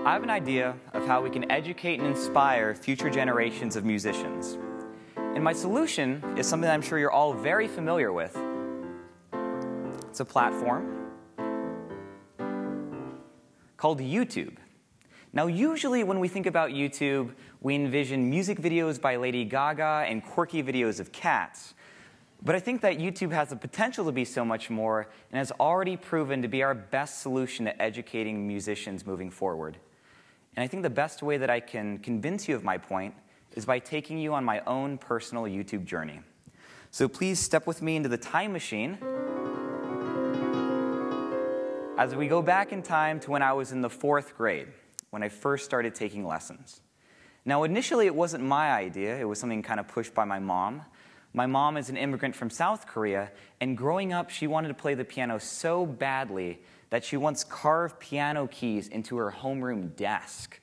I have an idea of how we can educate and inspire future generations of musicians. And my solution is something that I'm sure you're all very familiar with. It's a platform called YouTube. Now, usually when we think about YouTube, we envision music videos by Lady Gaga and quirky videos of cats. But I think that YouTube has the potential to be so much more and has already proven to be our best solution to educating musicians moving forward. And I think the best way that I can convince you of my point is by taking you on my own personal YouTube journey. So please step with me into the time machine as we go back in time to when I was in the 4th grade, when I first started taking lessons. Now, initially, it wasn't my idea. It was something kind of pushed by my mom. My mom is an immigrant from South Korea, and growing up, she wanted to play the piano so badly that she once carved piano keys into her homeroom desk.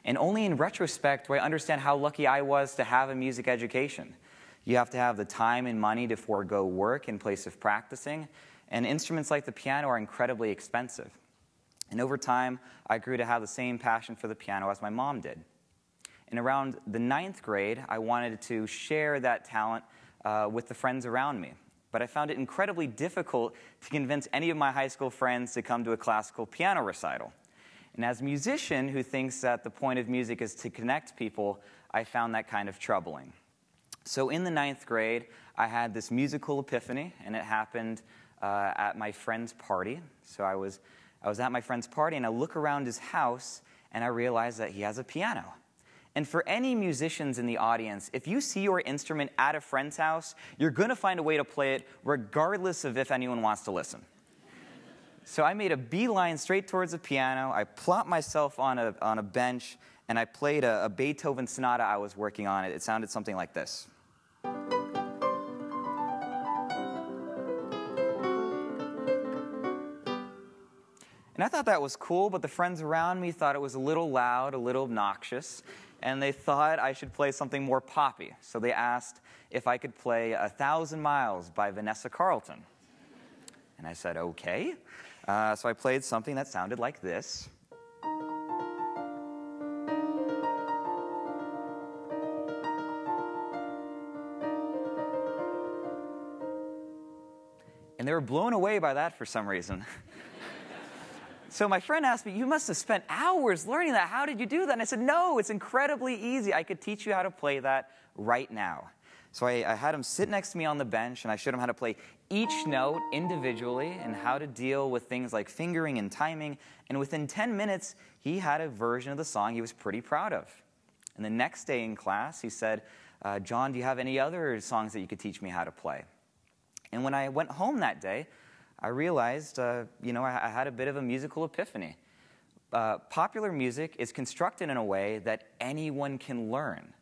And only in retrospect do I understand how lucky I was to have a music education. You have to have the time and money to forego work in place of practicing, and instruments like the piano are incredibly expensive. And over time, I grew to have the same passion for the piano as my mom did. And around the 9th grade, I wanted to share that talent with the friends around me. But I found it incredibly difficult to convince any of my high school friends to come to a classical piano recital. And as a musician who thinks that the point of music is to connect people, I found that kind of troubling. So in the 9th grade, I had this musical epiphany, and it happened at my friend's party. So I was at my friend's party, and I look around his house, and I realize that he has a piano. And for any musicians in the audience, if you see your instrument at a friend's house, you're going to find a way to play it regardless of if anyone wants to listen. So I made a beeline straight towards the piano. I plopped myself on a bench, and I played a Beethoven sonata I was working on. It sounded something like this. And I thought that was cool, but the friends around me thought it was a little loud, a little obnoxious, and they thought I should play something more poppy. So they asked if I could play 1,000 Miles by Vanessa Carlton. And I said, okay. So I played something that sounded like this. And they were blown away by that for some reason. So my friend asked me, you must have spent hours learning that. How did you do that? And I said, no, it's incredibly easy. I could teach you how to play that right now. So I had him sit next to me on the bench, and I showed him how to play each note individually and how to deal with things like fingering and timing. And within 10 minutes, he had a version of the song he was pretty proud of. And the next day in class, he said, John, do you have any other songs that you could teach me how to play? And when I went home that day, I realized, I had a bit of a musical epiphany. Popular music is constructed in a way that anyone can learn.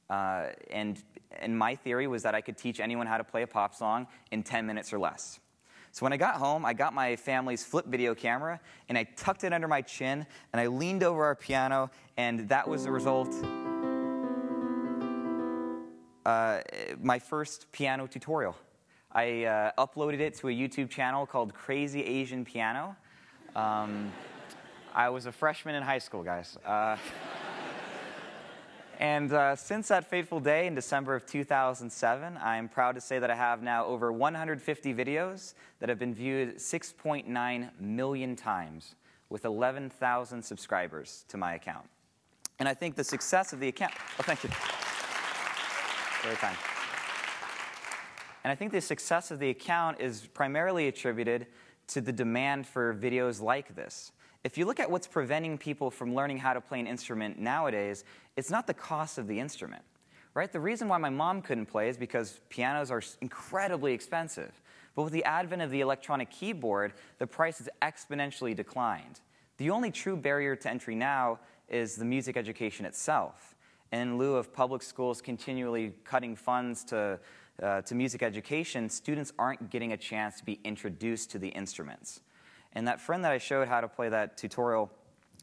And my theory was that I could teach anyone how to play a pop song in 10 minutes or less. So when I got home, I got my family's flip video camera, and I tucked it under my chin, and I leaned over our piano, and that was the result. My first piano tutorial. I uploaded it to a YouTube channel called Crazy Asian Piano. I was a freshman in high school, guys. And since that fateful day in December of 2007, I'm proud to say that I have now over 150 videos that have been viewed 6.9 million times with 11,000 subscribers to my account. And I think the success of the account... Oh, thank you. Very kind. And I think the success of the account is primarily attributed to the demand for videos like this. If you look at what's preventing people from learning how to play an instrument nowadays, it's not the cost of the instrument, right? The reason why my mom couldn't play is because pianos are incredibly expensive. But with the advent of the electronic keyboard, the price has exponentially declined. The only true barrier to entry now is the music education itself. And in lieu of public schools continually cutting funds to music education, students aren't getting a chance to be introduced to the instruments. And that friend that I showed how to play that tutorial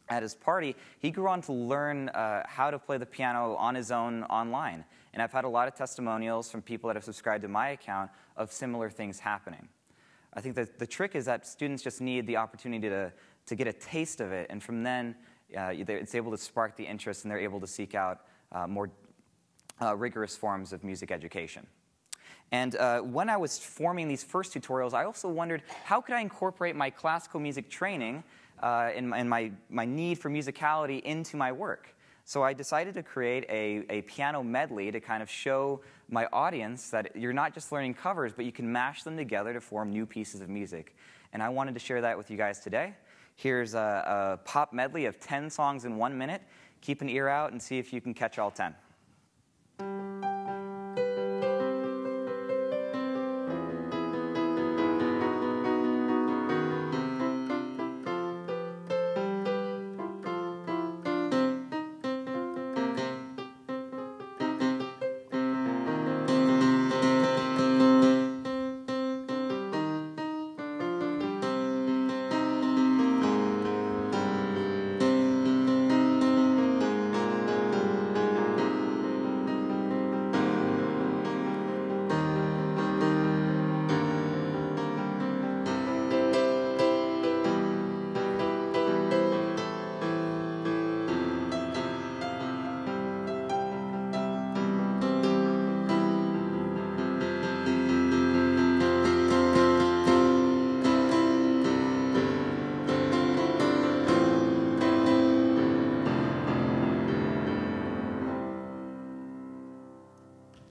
at his party, he grew on to learn how to play the piano on his own online. And I've had a lot of testimonials from people that have subscribed to my account of similar things happening. I think that the trick is that students just need the opportunity to get a taste of it, and from then it's able to spark the interest, and they're able to seek out more rigorous forms of music education. And when I was forming these first tutorials, I also wondered, how could I incorporate my classical music training and my need for musicality into my work? So I decided to create a piano medley to kind of show my audience that you're not just learning covers, but you can mash them together to form new pieces of music. And I wanted to share that with you guys today. Here's a pop medley of 10 songs in 1 minute. Keep an ear out and see if you can catch all 10.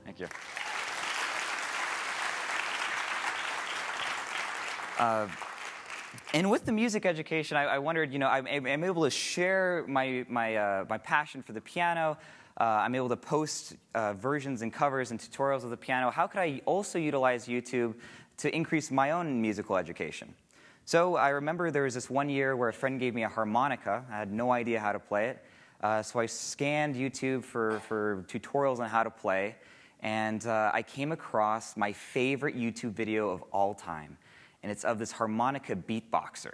Thank you. And with the music education, I wondered, I'm able to share my passion for the piano. I'm able to post versions and covers and tutorials of the piano. How could I also utilize YouTube to increase my own musical education? So I remember there was this one year where a friend gave me a harmonica. I had no idea how to play it. So I scanned YouTube for tutorials on how to play. And I came across my favorite YouTube video of all time. And it's of this harmonica beatboxer.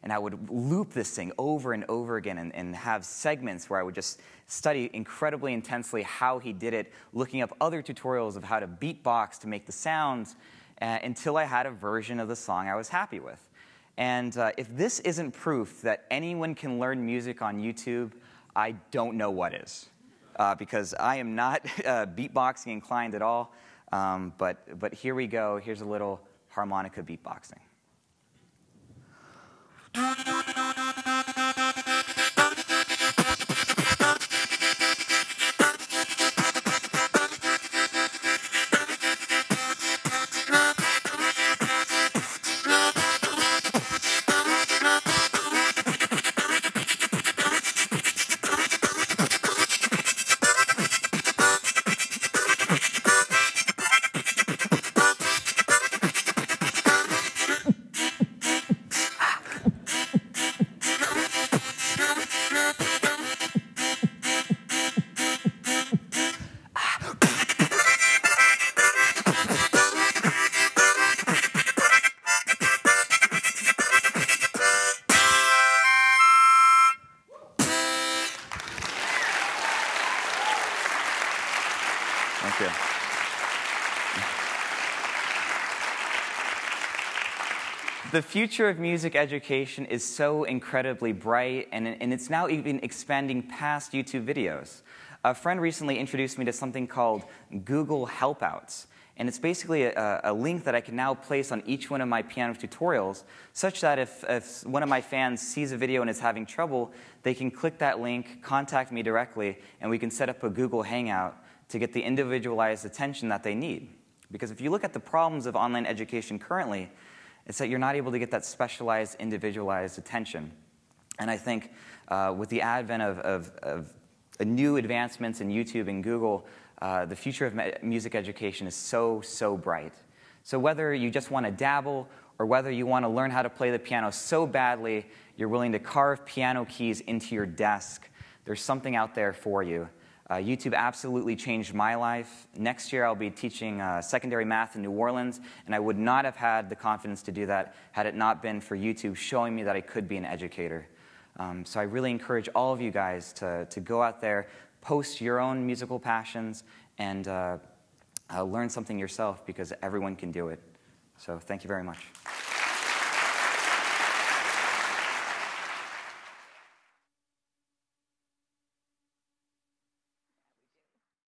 And I would loop this thing over and over again and have segments where I would just study incredibly intensely how he did it, looking up other tutorials of how to beatbox to make the sounds until I had a version of the song I was happy with. And if this isn't proof that anyone can learn music on YouTube, I don't know what is. Because I am not beatboxing inclined at all. But here we go. Here's a little harmonica beatboxing. Thank you. The future of music education is so incredibly bright, and it's now even expanding past YouTube videos. A friend recently introduced me to something called Google Helpouts. And it's basically a link that I can now place on each one of my piano tutorials, such that if one of my fans sees a video and is having trouble, they can click that link, contact me directly, and we can set up a Google Hangout to get the individualized attention that they need. Because if you look at the problems of online education currently, it's that you're not able to get that specialized, individualized attention. And I think with the advent of new advancements in YouTube and Google, the future of music education is so bright. So whether you just want to dabble, or whether you want to learn how to play the piano so badly you're willing to carve piano keys into your desk, there's something out there for you. YouTube absolutely changed my life. Next year I'll be teaching secondary math in New Orleans, and I would not have had the confidence to do that had it not been for YouTube showing me that I could be an educator. So I really encourage all of you guys to go out there, post your own musical passions, and learn something yourself, because everyone can do it. So thank you very much.